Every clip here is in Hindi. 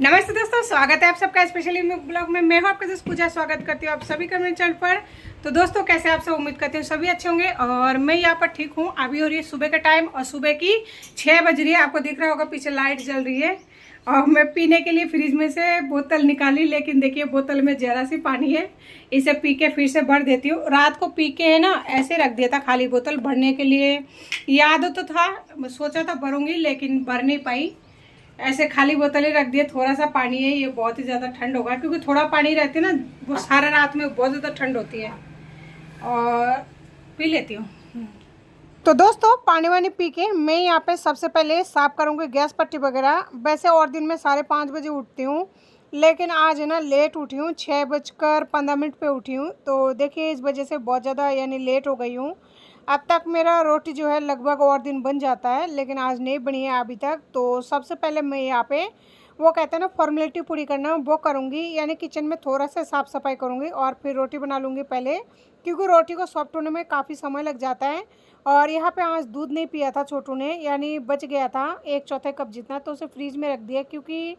नमस्ते दोस्तों, स्वागत है आप सबका स्पेशली ब्लॉग में। मैं हूं आपका दोस्त पूजा, स्वागत करती हूँ आप सभी का मेरे चैनल पर। तो दोस्तों, कैसे आप सब? उम्मीद करती हूँ सभी अच्छे होंगे और मैं यहाँ पर ठीक हूँ। अभी हो रही है सुबह का टाइम और सुबह की 6 बज रही है। आपको दिख रहा होगा पीछे लाइट जल रही है। और मैं पीने के लिए फ्रिज में से बोतल निकाली, लेकिन देखिए बोतल में जरा सी पानी है। इसे पी के फिर से भर देती हूँ। रात को पी के है ना ऐसे रख दिया था खाली बोतल भरने के लिए, याद तो था, सोचा था भरूंगी लेकिन भर नहीं पाई। ऐसे खाली बोतलें रख दिए। थोड़ा सा पानी है, ये बहुत ही ज़्यादा ठंड होगा क्योंकि थोड़ा पानी रहती है ना, वो सारा रात में बहुत ज़्यादा ठंड होती है। और पी लेती हूँ। तो दोस्तों, पानी वानी पी के मैं यहाँ पे सबसे पहले साफ़ करूँगी गैस पट्टी वगैरह। वैसे और दिन में 5:30 बजे उठती हूँ, लेकिन आज है ना लेट उठी हूँ। 6:15 पे उठी हूँ। तो देखिए इस वजह से बहुत ज़्यादा यानी लेट हो गई हूँ। अब तक मेरा रोटी जो है लगभग और दिन बन जाता है, लेकिन आज नहीं बनी है अभी तक। तो सबसे पहले मैं यहाँ पे वो कहते हैं ना फॉर्मेलिटी पूरी करना, वो करूँगी। यानी किचन में थोड़ा सा साफ़ सफाई करूँगी और फिर रोटी बना लूँगी पहले, क्योंकि रोटी को सॉफ्ट होने में काफ़ी समय लग जाता है। और यहाँ पे आज दूध नहीं पिया था छोटू ने, यानी बच गया था 1/4 कप जितना, तो उसे फ्रीज में रख दिया क्योंकि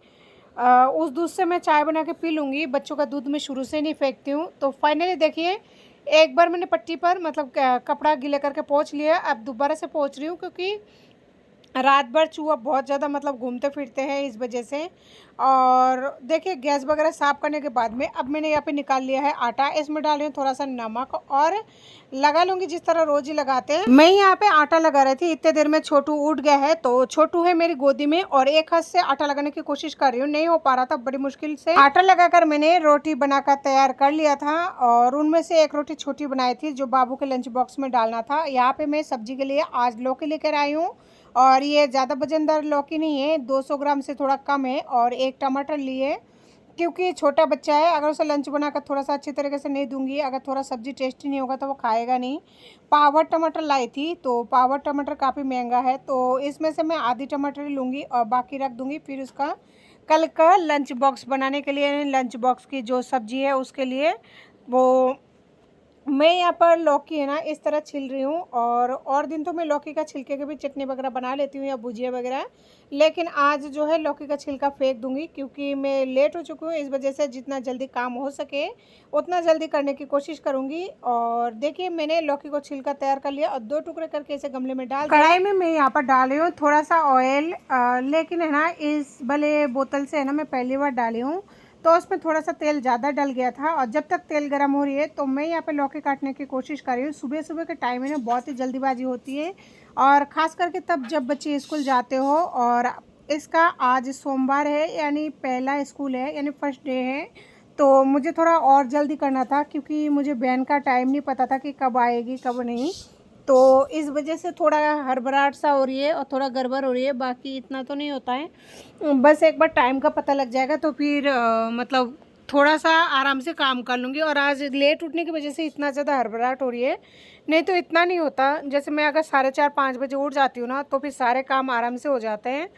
उस दूध से मैं चाय बना के पी लूँगी। बच्चों का दूध मैं शुरू से नहीं फेंकती हूँ। तो फाइनली देखिए, एक बार मैंने पट्टी पर मतलब कपड़ा गीला करके पोंछ लिया। अब दोबारा से पोंछ रही हूँ क्योंकि रात भर चूहा बहुत ज़्यादा मतलब घूमते फिरते हैं इस वजह से। और देखिए गैस वगैरह साफ़ करने के बाद में अब मैंने यहाँ पे निकाल लिया है आटा। इसमें डाल रही हूँ थोड़ा सा नमक और लगा लूँगी जिस तरह रोज़ ही लगाते हैं। मैं यहाँ पे आटा लगा रही थी, इतने देर में छोटू उठ गया है। तो छोटू है मेरी गोदी में और एक हाथ से आटा लगाने की कोशिश कर रही हूँ, नहीं हो पा रहा था। बड़ी मुश्किल से आटा लगाकर मैंने रोटी बनाकर तैयार कर लिया था और उनमें से एक रोटी छोटी बनाई थी जो बाबू के लंच बॉक्स में डालना था। यहाँ पे मैं सब्जी के लिए आज लौकी लेकर आई हूँ और ये ज़्यादा वजनदार लौकी नहीं है, 200 ग्राम से थोड़ा कम है। और एक टमाटर लिए क्योंकि छोटा बच्चा है, अगर उसे लंच बनाकर थोड़ा सा अच्छी तरीके से नहीं दूंगी, अगर थोड़ा सब्जी टेस्टी नहीं होगा तो वो खाएगा नहीं। पावर टमाटर लाई थी, तो पावर टमाटर काफ़ी महंगा है, तो इसमें से मैं आधी टमाटर ही लूँगी और बाकी रख दूँगी फिर उसका कल का लंच बॉक्स बनाने के लिए। लंच बॉक्स की जो सब्जी है उसके लिए वो मैं यहाँ पर लौकी है ना इस तरह छिल रही हूँ। और दिन तो मैं लौकी का छिलके की भी चटनी वगैरह बना लेती हूँ या भुजिया वगैरह, लेकिन आज जो है लौकी का छिलका फेंक दूंगी क्योंकि मैं लेट हो चुकी हूँ। इस वजह से जितना जल्दी काम हो सके उतना जल्दी करने की कोशिश करूँगी। और देखिए मैंने लौकी को छिलका तैयार कर लिया और 2 टुकड़े करके इसे गमले में डाल दिया। कढ़ाई में मैं यहाँ पर डाल रही हूँ थोड़ा सा ऑयल, लेकिन है ना इस भले बोतल से है ना मैं पहली बार डाली हूँ, तो उसमें थोड़ा सा तेल ज़्यादा डल गया था। और जब तक तेल गर्म हो रही है तो मैं यहाँ पे लौकी काटने की कोशिश कर रही हूँ। सुबह सुबह के टाइम में ना बहुत ही जल्दीबाजी होती है, और ख़ास करके तब जब बच्चे स्कूल जाते हो। और इसका आज सोमवार है, यानी पहला स्कूल है, यानी फर्स्ट डे है। तो मुझे थोड़ा और जल्दी करना था क्योंकि मुझे वैन का टाइम नहीं पता था कि कब आएगी कब नहीं। तो इस वजह से थोड़ा हड़बड़ाहट सा हो रही है और थोड़ा गड़बड़ हो रही है, बाकी इतना तो नहीं होता है। बस एक बार टाइम का पता लग जाएगा तो फिर मतलब थोड़ा सा आराम से काम कर लूँगी। और आज लेट उठने की वजह से इतना ज़्यादा हड़बड़ाहट हो रही है, नहीं तो इतना नहीं होता। जैसे मैं अगर 4:30-5 बजे उठ जाती हूँ ना तो फिर सारे काम आराम से हो जाते हैं।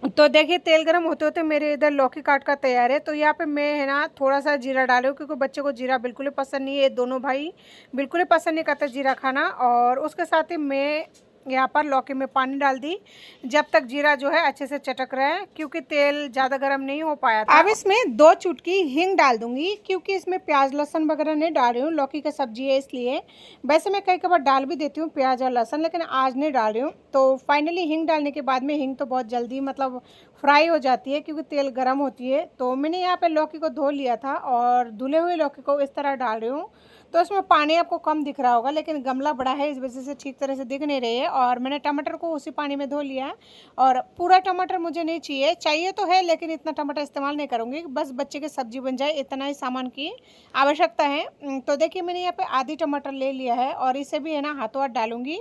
तो देखिए तेल गरम होते होते मेरे इधर लौकी काट का तैयार है। तो यहाँ पे मैं है ना थोड़ा सा जीरा डाली हूँ क्योंकि बच्चे को जीरा बिल्कुल ही पसंद नहीं है। दोनों भाई बिल्कुल ही पसंद नहीं करते जीरा खाना। और उसके साथ ही मैं यहाँ पर लौकी में पानी डाल दी जब तक जीरा जो है अच्छे से चटक रहा है, क्योंकि तेल ज़्यादा गर्म नहीं हो पाया था। अब इसमें 2 चुटकी हींग डाल दूंगी क्योंकि इसमें प्याज लहसुन वगैरह नहीं डाल रही हूँ, लौकी की सब्जी है इसलिए। वैसे मैं कई कबार डाल भी देती हूँ प्याज और लहसुन, लेकिन आज नहीं डाल रही हूँ। तो फाइनली हींग डालने के बाद में हींग तो बहुत जल्दी मतलब फ्राई हो जाती है क्योंकि तेल गर्म होती है। तो मैंने यहाँ पे लौकी को धो लिया था और धुले हुए लौकी को इस तरह डाल रही हूँ। तो इसमें पानी आपको कम दिख रहा होगा, लेकिन गमला बड़ा है इस वजह से ठीक तरह से दिख नहीं रही है। और मैंने टमाटर को उसी पानी में धो लिया है। और पूरा टमाटर मुझे नहीं चाहिए, चाहिए तो है लेकिन इतना टमाटर इस्तेमाल नहीं करूँगी, बस बच्चे की सब्जी बन जाए इतना ही सामान की आवश्यकता है। तो देखिए मैंने यहाँ पे आधी टमाटर ले लिया है और इसे भी है ना हाथों हाथ डालूंगी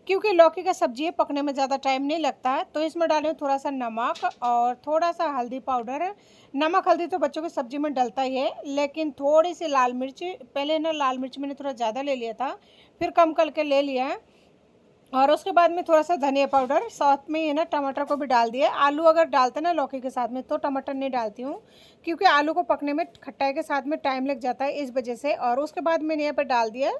क्योंकि लौकी का सब्जी है, पकने में ज़्यादा टाइम नहीं लगता है। तो इसमें डालूँ थोड़ा सा नमक और थोड़ा सा हल्दी पाउडर। नमक हल्दी तो बच्चों की सब्जी में डलता ही है, लेकिन थोड़ी सी लाल मिर्च, पहले ना लाल मिर्च मैंने थोड़ा ज़्यादा ले लिया था फिर कम करके ले लिया है। और उसके बाद में थोड़ा सा धनिया पाउडर, साथ में ये ना टमाटर को भी डाल दिया। आलू अगर डालते ना लौकी के साथ में तो टमाटर नहीं डालती हूँ, क्योंकि आलू को पकने में खट्टाई के साथ में टाइम लग जाता है, इस वजह से। और उसके बाद मैंने यहाँ पर डाल दिया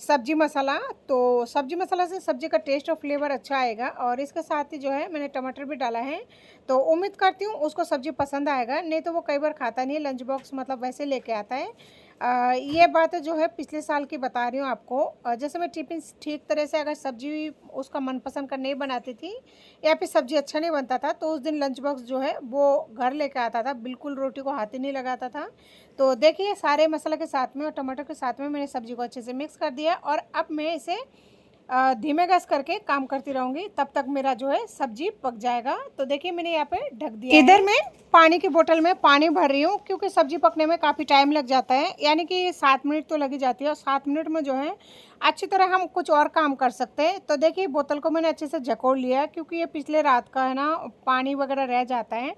सब्जी मसाला। तो सब्जी मसाला से सब्जी का टेस्ट और फ्लेवर अच्छा आएगा। और इसके साथ ही जो है मैंने टमाटर भी डाला है, तो उम्मीद करती हूँ उसको सब्जी पसंद आएगा। नहीं तो वो कई बार खाता नहीं है, लंच बॉक्स मतलब वैसे लेके आता है। ये बात जो है पिछले साल की बता रही हूँ आपको। जैसे मैं टिफ़िन ठीक तरह से अगर सब्जी उसका मनपसंद का नहीं बनाती थी या फिर सब्जी अच्छा नहीं बनता था, तो उस दिन लंच बॉक्स जो है वो घर लेके आता था, बिल्कुल रोटी को हाथ ही नहीं लगाता था। तो देखिए सारे मसाला के साथ में और टमाटर के साथ में मैंने सब्जी को अच्छे से मिक्स कर दिया। और अब मैं इसे धीमे गैस करके काम करती रहूँगी, तब तक मेरा जो है सब्जी पक जाएगा। तो देखिए मैंने यहाँ पे ढक दिया। इधर मैं पानी की बोतल में पानी भर रही हूँ, क्योंकि सब्जी पकने में काफ़ी टाइम लग जाता है, यानी कि 7 मिनट तो लगी जाती है। और 7 मिनट में जो है अच्छी तरह हम कुछ और काम कर सकते हैं। तो देखिए बोतल को मैंने अच्छे से झकोड़ लिया, क्योंकि ये पिछले रात का है ना, पानी वगैरह रह जाता है।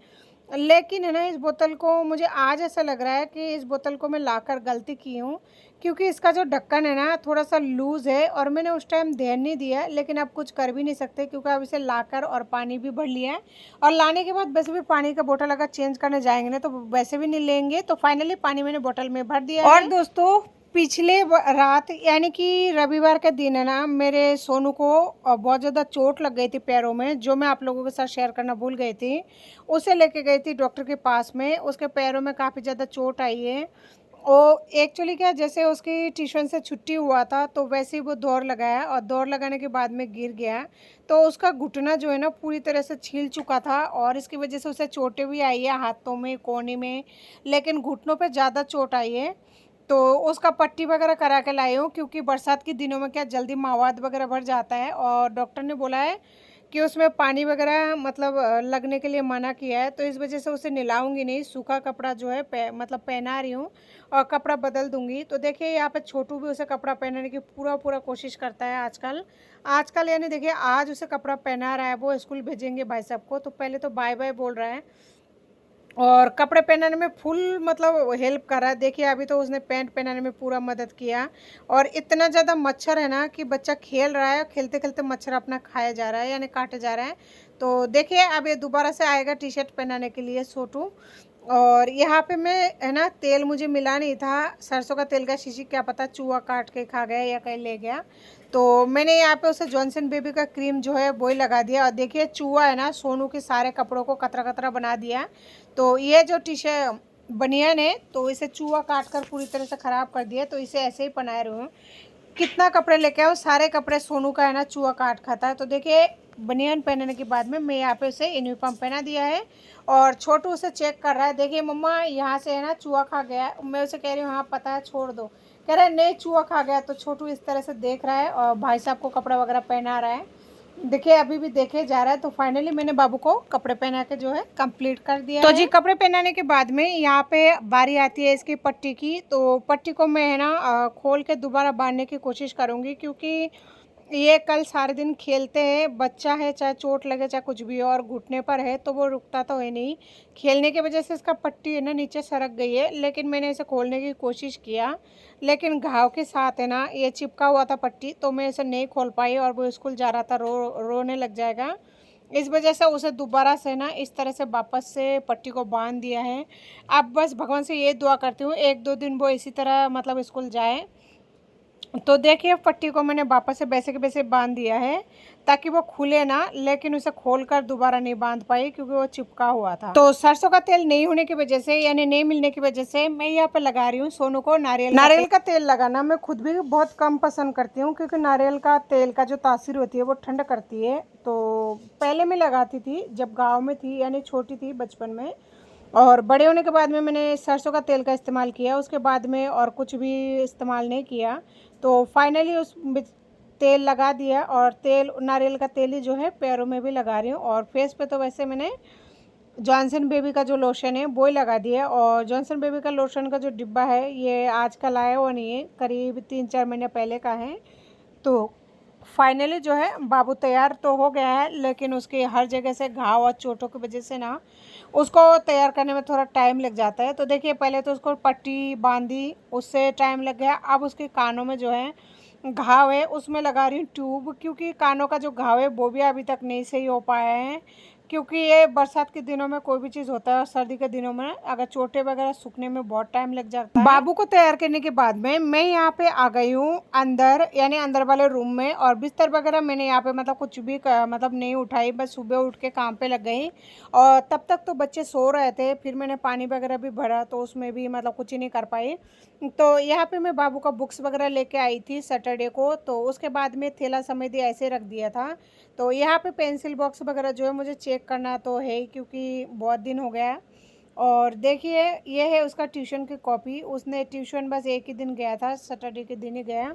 लेकिन है ना, इस बोतल को मुझे आज ऐसा लग रहा है कि इस बोतल को मैं लाकर गलती की हूँ, क्योंकि इसका जो ढक्कन है ना थोड़ा सा लूज़ है और मैंने उस टाइम ध्यान नहीं दिया। लेकिन अब कुछ कर भी नहीं सकते, क्योंकि अब इसे लाकर और पानी भी भर लिया है। और लाने के बाद वैसे भी पानी का बोतल अगर चेंज करने जाएंगे ना तो वैसे भी नहीं लेंगे। तो फाइनली पानी मैंने बोतल में भर दिया है। और दोस्तों पिछले रात यानी कि रविवार के दिन है ना, मेरे सोनू को बहुत ज़्यादा चोट लग गई थी पैरों में, जो मैं आप लोगों के साथ शेयर करना भूल गई थी। उसे लेके गई थी डॉक्टर के पास में। उसके पैरों में काफ़ी ज़्यादा चोट आई है। वो एक्चुअली क्या, जैसे उसकी ट्यूशन से छुट्टी हुआ था तो वैसे ही वो दौड़ लगाया, और दौड़ लगाने के बाद में गिर गया। तो उसका घुटना जो है ना पूरी तरह से छील चुका था, और इसकी वजह से उसे चोटें भी आई है हाथों में, कोहनी में, लेकिन घुटनों पे ज़्यादा चोट आई है। तो उसका पट्टी वगैरह करा के लाई हूँ, क्योंकि बरसात के दिनों में क्या जल्दी मवाद वगैरह भर जाता है। और डॉक्टर ने बोला है कि उसमें पानी वगैरह मतलब लगने के लिए मना किया है। तो इस वजह से उसे नहलाऊंगी नहीं, सूखा कपड़ा जो है मतलब पहना रही हूँ, और कपड़ा बदल दूंगी। तो देखिए यहाँ पे छोटू भी उसे कपड़ा पहनाने की पूरा कोशिश करता है आजकल। आजकल यानी देखिए आज उसे कपड़ा पहना रहा है, वो स्कूल भेजेंगे भाई साहब को, तो पहले तो बाय बाय बोल रहा है और कपड़े पहनाने में फुल मतलब हेल्प कर रहा है। देखिए अभी तो उसने पैंट पहनाने में पूरा मदद किया। और इतना ज़्यादा मच्छर है ना कि बच्चा खेल रहा है, खेलते खेलते मच्छर अपना खाया जा रहा है यानी काटे जा रहा है। तो देखिए अब ये दोबारा से आएगा टी शर्ट पहनाने के लिए छोटू। और यहाँ पे मैं है ना, तेल मुझे मिला नहीं था, सरसों का तेल का शीशी, क्या पता चूहा काट के खा गया या कहीं ले गया। तो मैंने यहाँ पे उसे जॉनसन बेबी का क्रीम जो है वो ही लगा दिया। और देखिए चूहा है ना सोनू के सारे कपड़ों को कतरा कतरा बना दिया। तो ये जो टी शर्ट बनियान है तो इसे चूहा काट कर पूरी तरह से ख़राब कर दिया। तो इसे ऐसे ही पहनाए रही हूँ। कितना कपड़े लेके आओ, सारे कपड़े सोनू का है ना चूहा काट खाता है। तो देखिए बनियान पहनने के बाद में मैं यहाँ पे उसे यूनिफॉर्म पहना दिया है। और छोटू उसे चेक कर रहा है, देखिए मम्मा यहाँ से है ना चूहा खा गया है। मैं उसे कह रही हूँ हाँ पता है छोड़ दो, कह रहा है नहीं चूहा खा गया। तो छोटू इस तरह से देख रहा है और भाई साहब को कपड़ा वगैरह पहना रहा है। देखिए अभी भी देखे जा रहा है। तो फाइनली मैंने बाबू को कपड़े पहना के जो है कंप्लीट कर दिया। तो जी कपड़े पहनाने के बाद में यहाँ पे बारी आती है इसकी पट्टी की। तो पट्टी को मैं है ना खोल के दोबारा बांधने की कोशिश करूँगी, क्योंकि ये कल सारे दिन खेलते हैं, बच्चा है चाहे चोट लगे चाहे कुछ भी हो, और घुटने पर है तो वो रुकता तो है नहीं। खेलने की वजह से इसका पट्टी है ना नीचे सरक गई है। लेकिन मैंने इसे खोलने की कोशिश किया, लेकिन घाव के साथ है ना ये चिपका हुआ था पट्टी, तो मैं इसे नहीं खोल पाई। और वो स्कूल जा रहा था, रोने लग जाएगा, इस वजह से उसे दोबारा से ना इस तरह से वापस से पट्टी को बांध दिया है। अब बस भगवान से ये दुआ करती हूँ 1-2 दिन वो इसी तरह मतलब स्कूल जाए। तो देखिए पट्टी को मैंने वापस से वैसे के वैसे बांध दिया है, ताकि वो खुले ना, लेकिन उसे खोलकर दोबारा नहीं बांध पाई क्योंकि वो चिपका हुआ था। तो सरसों का तेल नहीं होने की वजह से यानी नहीं मिलने की वजह से मैं यहाँ पे लगा रही हूँ सोनू को नारियल का तेल लगाना मैं खुद भी बहुत कम पसंद करती हूँ, क्योंकि नारियल का तेल का जो तासीर होती है वो ठंड करती है। तो पहले मैं लगाती थी जब गाँव में थी, यानी छोटी थी बचपन में, और बड़े होने के बाद में मैंने सरसों का तेल का इस्तेमाल किया, उसके बाद में और कुछ भी इस्तेमाल नहीं किया। तो फाइनली उस तेल लगा दिया, और तेल नारियल का तेल ही जो है पैरों में भी लगा रही हूँ। और फेस पे तो वैसे मैंने जॉनसन बेबी का जो लोशन है वो ही लगा दिया। और जॉनसन बेबी का लोशन का जो डिब्बा है ये आजकल आया हुआ नहीं है, करीब 3-4 महीने पहले का है। तो फाइनली जो है बाबू तैयार तो हो गया है, लेकिन उसके हर जगह से घाव और चोटों की वजह से ना उसको तैयार करने में थोड़ा टाइम लग जाता है। तो देखिए पहले तो उसको पट्टी बांधी, उससे टाइम लग गया। अब उसके कानों में जो है घाव है उसमें लगा रही हूँ ट्यूब, क्योंकि कानों का जो घाव है वो भी अभी तक नहीं सही हो पाया है। क्योंकि ये बरसात के दिनों में कोई भी चीज़ होता है और सर्दी के दिनों में अगर चोटें वगैरह सूखने में बहुत टाइम लग जाता है। बाबू को तैयार करने के बाद में मैं यहाँ पे आ गई हूँ अंदर, यानी अंदर वाले रूम में। और बिस्तर वगैरह मैंने यहाँ पे मतलब कुछ भी मतलब नहीं उठाई, बस सुबह उठ के काम पे लग गई। और तब तक तो बच्चे सो रहे थे, फिर मैंने पानी वगैरह भी भरा तो उसमें भी मतलब कुछ ही नहीं कर पाई। तो यहाँ पे मैं बाबू का बुक्स वगैरह लेके आई थी सैटरडे को, तो उसके बाद में थैला समेत ऐसे रख दिया था। तो यहाँ पे पेंसिल बॉक्स वगैरह जो है मुझे चेक करना तो है ही, क्योंकि बहुत दिन हो गया है। और देखिए ये है उसका ट्यूशन की कॉपी। उसने ट्यूशन बस एक ही दिन गया था, सैटरडे के दिन ही गया।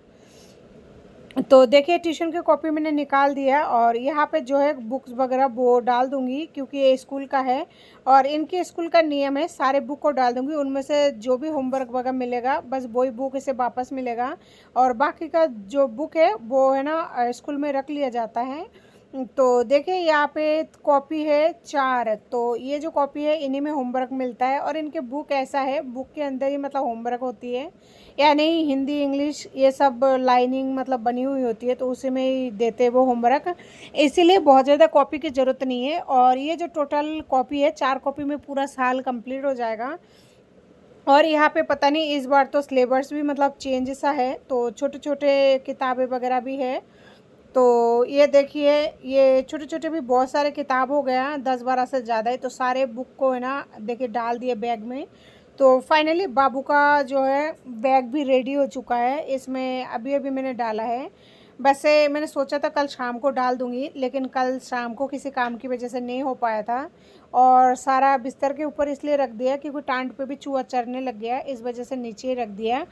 तो देखिए ट्यूशन की कॉपी मैंने निकाल दिया और यहाँ पे जो है बुक्स वगैरह वो डाल दूँगी, क्योंकि ये स्कूल का है और इनके स्कूल का नियम है सारे बुक को डाल दूँगी। उनमें से जो भी होमवर्क वगैरह मिलेगा बस वही बुक इसे वापस मिलेगा, और बाकी का जो बुक है वो है ना स्कूल में रख लिया जाता है। तो देखिए यहाँ पे कॉपी है 4, तो ये जो कॉपी है इन्हीं में होमवर्क मिलता है। और इनके बुक ऐसा है, बुक के अंदर ही मतलब होमवर्क होती है, यानी हिंदी इंग्लिश ये सब लाइनिंग मतलब बनी हुई होती है, तो उसी में ही देते हैं वो होमवर्क। इसीलिए बहुत ज़्यादा कॉपी की ज़रूरत नहीं है। और ये जो टोटल कॉपी है 4 कॉपी में पूरा साल कंप्लीट हो जाएगा। और यहाँ पे पता नहीं इस बार तो सिलेबस भी मतलब चेंज सा है, तो छोटे छोटे किताबें वगैरह भी है। तो ये देखिए ये छोटे छोटे भी बहुत सारे किताब हो गया, 10-12 से ज़्यादा है। तो सारे बुक को है ना देखिए डाल दिए बैग में। तो फाइनली बाबू का जो है बैग भी रेडी हो चुका है, इसमें अभी अभी मैंने डाला है। वैसे मैंने सोचा था कल शाम को डाल दूँगी, लेकिन कल शाम को किसी काम की वजह से नहीं हो पाया था। और सारा बिस्तर के ऊपर इसलिए रख दिया क्योंकि टांट पे भी चूहा चढ़ने लग गया, इस वजह से नीचे ही रख दिया।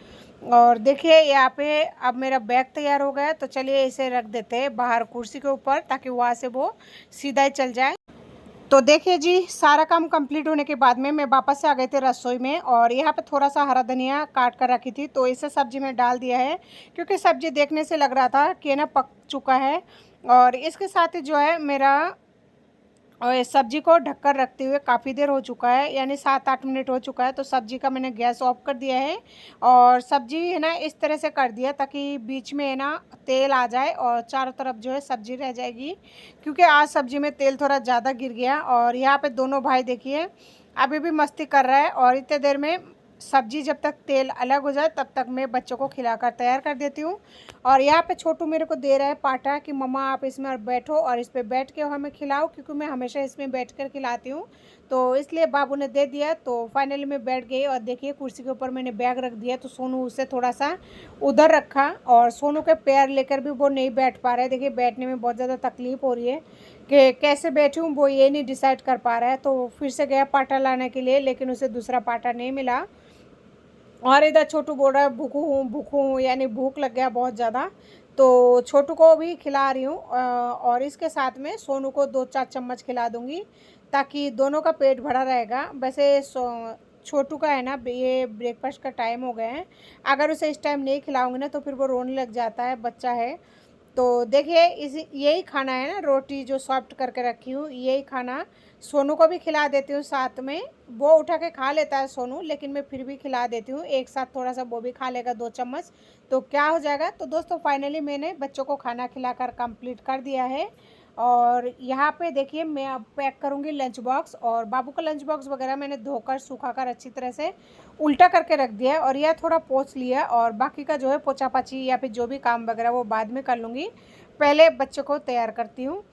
और देखिए यहाँ पे अब मेरा बैग तैयार हो गया, तो चलिए इसे रख देते हैं बाहर कुर्सी के ऊपर, ताकि वहाँ से वो सीधा ही चल जाए। तो देखिए जी सारा काम कंप्लीट होने के बाद में मैं वापस से आ गई थी रसोई में, और यहाँ पे थोड़ा सा हरा धनिया काट कर रखी थी, तो इसे सब्जी में डाल दिया है, क्योंकि सब्जी देखने से लग रहा था कि ना पक चुका है। और इसके साथ ही जो है मेरा और इस सब्जी को ढककर रखते हुए काफ़ी देर हो चुका है, यानी 7-8 मिनट हो चुका है। तो सब्जी का मैंने गैस ऑफ कर दिया है और सब्जी है ना इस तरह से कर दिया ताकि बीच में है ना तेल आ जाए और चारों तरफ जो है सब्जी रह जाएगी, क्योंकि आज सब्जी में तेल थोड़ा ज़्यादा गिर गया। और यहाँ पे दोनों भाई देखिए अभी भी मस्ती कर रहा है, और इतने देर में सब्जी जब तक तेल अलग हो जाए तब तक मैं बच्चों को खिलाकर तैयार कर देती हूँ। और यहाँ पे छोटू मेरे को दे रहा है पाटा कि मम्मा आप इसमें बैठो और इस पर बैठ के हमें खिलाओ, क्योंकि मैं हमेशा इसमें बैठ कर खिलाती हूँ। तो इसलिए बाबू ने दे दिया, तो फाइनली मैं बैठ गई। और देखिए कुर्सी के ऊपर मैंने बैग रख दिया, तो सोनू उसे थोड़ा सा उधर रखा, और सोनू के पैर लेकर भी वो नहीं बैठ पा रहा है। देखिए बैठने में बहुत ज़्यादा तकलीफ़ हो रही है कि कैसे बैठूँ, वो ये नहीं डिसाइड कर पा रहा है। तो फिर से गया पाटा लाने के लिए, लेकिन उसे दूसरा पाटा नहीं मिला। और इधर छोटू बोल रहा है भूखू हूँ, यानी भूख लग गया बहुत ज़्यादा। तो छोटू को भी खिला रही हूँ, और इसके साथ में सोनू को 2-4 चम्मच खिला दूँगी, ताकि दोनों का पेट भरा रहेगा। वैसे छोटू का है ना ये ब्रेकफास्ट का टाइम हो गया है, अगर उसे इस टाइम नहीं खिलाऊंगी ना तो फिर वो रोने लग जाता है, बच्चा है। तो देखिए इस यही खाना है ना, रोटी जो सॉफ्ट करके रखी हूँ यही खाना सोनू को भी खिला देती हूँ साथ में। वो उठा के खा लेता है सोनू, लेकिन मैं फिर भी खिला देती हूँ एक साथ, थोड़ा सा वो भी खा लेगा 2 चम्मच, तो क्या हो जाएगा। तो दोस्तों फाइनली मैंने बच्चों को खाना खिलाकर कंप्लीट कर दिया है। और यहाँ पे देखिए मैं अब पैक करूँगी लंच बॉक्स, और बाबू का लंच बॉक्स वगैरह मैंने धोकर सुखाकर अच्छी तरह से उल्टा करके रख दिया है, और यह थोड़ा पोंछ लिया। और बाकी का जो है पोछा पाछी या फिर जो भी काम वगैरह वो बाद में कर लूँगी, पहले बच्चों को तैयार करती हूँ।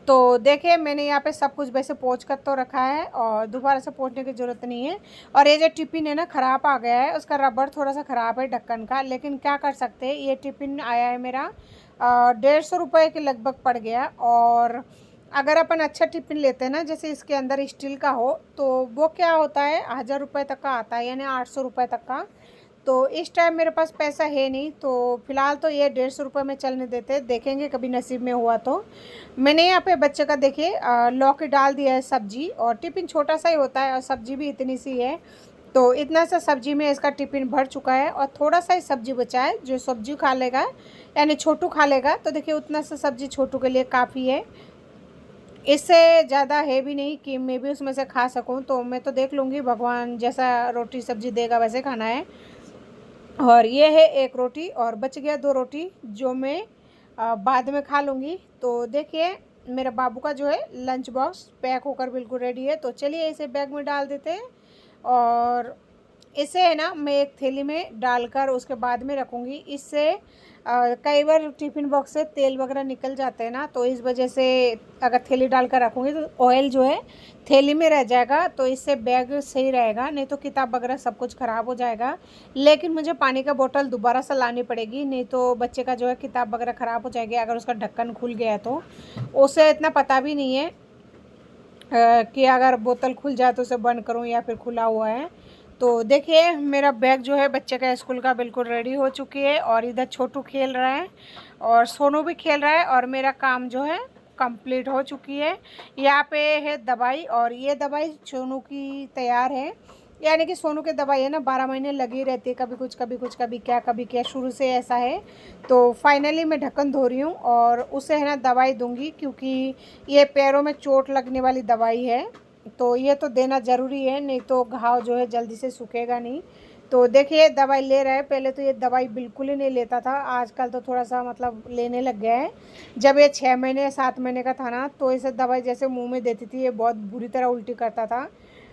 तो देखिए मैंने यहाँ पे सब कुछ वैसे पोंछ कर तो रखा है, और दोबारा से पोंछने की ज़रूरत नहीं है। और ये जो टिफ़िन है ना ख़राब आ गया है, उसका रबर थोड़ा सा ख़राब है ढक्कन का, लेकिन क्या कर सकते हैं। ये टिफ़िन आया है मेरा 150 रुपये के लगभग पड़ गया। और अगर अपन अच्छा टिफ़िन लेते हैं ना, जैसे इसके अंदर स्टील का हो, तो वो क्या होता है 1000 रुपये तक का आता है, यानी 800 रुपये तक का। तो इस टाइम मेरे पास पैसा है नहीं, तो फ़िलहाल तो ये 150 रुपये में चलने देते, देखेंगे कभी नसीब में हुआ तो। मैंने यहाँ पे बच्चे का देखिए लौकी डाल दिया है सब्जी, और टिफ़िन छोटा सा ही होता है और सब्जी भी इतनी सी है। तो इतना सा सब्जी में इसका टिफ़िन भर चुका है, और थोड़ा सा ही सब्जी बचा है, जो सब्जी खा लेगा यानी छोटू खा लेगा। तो देखिए उतना सा सब्जी छोटू के लिए काफ़ी है, इससे ज़्यादा है भी नहीं कि मैं भी उसमें से खा सकूँ। तो मैं तो देख लूँगी, भगवान जैसा रोटी सब्जी देगा वैसे खाना है। और ये है एक रोटी और बच गया 2 रोटी जो मैं बाद में खा लूँगी। तो देखिए मेरे बाबू का जो है लंच बॉक्स पैक होकर बिल्कुल रेडी है। तो चलिए इसे बैग में डाल देते हैं और इसे है ना मैं एक थैली में डालकर उसके बाद में रखूँगी। इससे कई बार टिफ़िन बॉक्स से तेल वगैरह निकल जाते हैं ना, तो इस वजह से अगर थैली डालकर रखूँगी तो ऑयल जो है थैली में रह जाएगा, तो इससे बैग सही रहेगा। नहीं तो किताब वगैरह सब कुछ ख़राब हो जाएगा। लेकिन मुझे पानी का बोतल दोबारा से लानी पड़ेगी, नहीं तो बच्चे का जो है किताब वगैरह ख़राब हो जाएगी अगर उसका ढक्कन खुल गया तो। उसे इतना पता भी नहीं है कि अगर बोतल खुल जाए तो उसे बंद करूँ या फिर खुला हुआ है। तो देखिए मेरा बैग जो है बच्चे का स्कूल का बिल्कुल रेडी हो चुकी है और इधर छोटू खेल रहा है और सोनू भी खेल रहा है और मेरा काम जो है कंप्लीट हो चुकी है। यहाँ पे है दवाई और ये दवाई सोनू की तैयार है, यानी कि सोनू की दवाई है ना 12 महीने लगी रहती है, कभी कुछ कभी कुछ कभी क्या शुरू से ऐसा है। तो फाइनली मैं ढक्कन धो रही हूँ और उसे है ना दवाई दूंगी, क्योंकि ये पैरों में चोट लगने वाली दवाई है, तो ये तो देना ज़रूरी है, नहीं तो घाव जो है जल्दी से सूखेगा नहीं। तो देखिए दवाई ले रहा है, पहले तो ये दवाई बिल्कुल ही नहीं लेता था, आजकल तो थोड़ा सा मतलब लेने लग गया है। जब ये 6 महीने 7 महीने का था ना, तो इसे दवाई जैसे मुंह में देती थी ये बहुत बुरी तरह उल्टी करता था।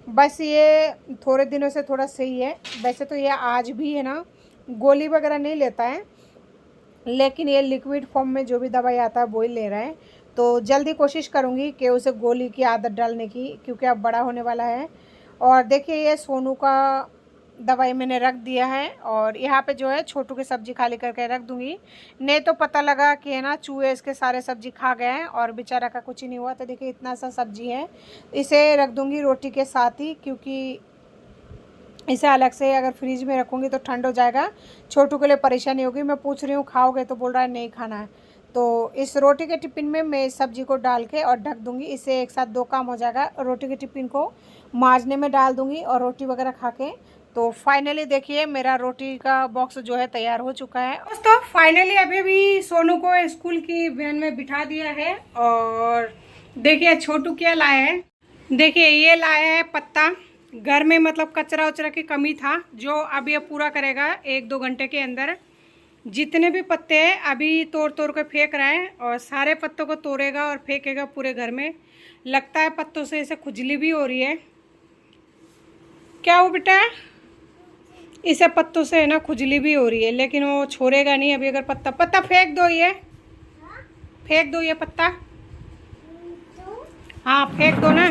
बस ये थोड़े दिनों से थोड़ा सही है। वैसे तो ये आज भी है ना गोली वगैरह नहीं लेता है, लेकिन ये लिक्विड फॉर्म में जो भी दवाई आता है वो ही ले रहा है। तो जल्दी कोशिश करूँगी कि उसे गोली की आदत डालने की, क्योंकि अब बड़ा होने वाला है। और देखिए ये सोनू का दवाई मैंने रख दिया है और यहाँ पे जो है छोटू की सब्ज़ी खाली करके रख दूँगी, नहीं तो पता लगा कि है ना चूहे इसके सारे सब्ज़ी खा गए हैं और बेचारा का कुछ ही नहीं हुआ। तो देखिए इतना सा सब्ज़ी है, इसे रख दूँगी रोटी के साथ ही, क्योंकि इसे अलग से अगर फ्रिज में रखूँगी तो ठंड हो जाएगा, छोटू के लिए परेशानी होगी। मैं पूछ रही हूँ खाओगे, तो बोल रहा है नहीं खाना है। तो इस रोटी के टिफ़िन में मैं सब्ज़ी को डाल के और ढक दूँगी, इससे एक साथ 2 काम हो जाएगा। रोटी के टिफ़िन को मांजने में डाल दूँगी और रोटी वगैरह खा के। तो फाइनली देखिए मेरा रोटी का बॉक्स जो है तैयार हो चुका है। दोस्तों फाइनली अभी भी सोनू को स्कूल की वैन में बिठा दिया है और देखिए छोटू क्या लाया है। देखिए ये लाया है पत्ता, घर में मतलब कचरा उचरा की कमी था जो अब ये पूरा करेगा 1-2 घंटे के अंदर। जितने भी पत्ते हैं अभी तोड़ तोड़ के फेंक रहा है और सारे पत्तों को तोड़ेगा और फेंकेगा पूरे घर में। लगता है पत्तों से इसे खुजली भी हो रही है। क्या हो बेटा, इसे पत्तों से है ना खुजली भी हो रही है, लेकिन वो छोड़ेगा नहीं अभी। अगर पत्ता फेंक दो, ये फेंक दो ये पत्ता, हाँ फेंक दो ना।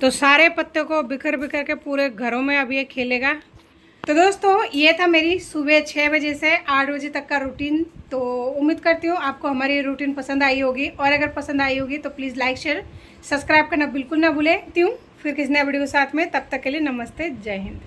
तो सारे पत्तों को बिखर बिखर के पूरे घरों में अब ये खेलेगा। तो दोस्तों ये था मेरी सुबह 6 बजे से 8 बजे तक का रूटीन। तो उम्मीद करती हूँ आपको हमारी रूटीन पसंद आई होगी, और अगर पसंद आई होगी तो प्लीज़ लाइक शेयर सब्सक्राइब करना बिल्कुल ना भूलें। फिर किसी नए वीडियो के साथ में, तब तक के लिए नमस्ते, जय हिंद।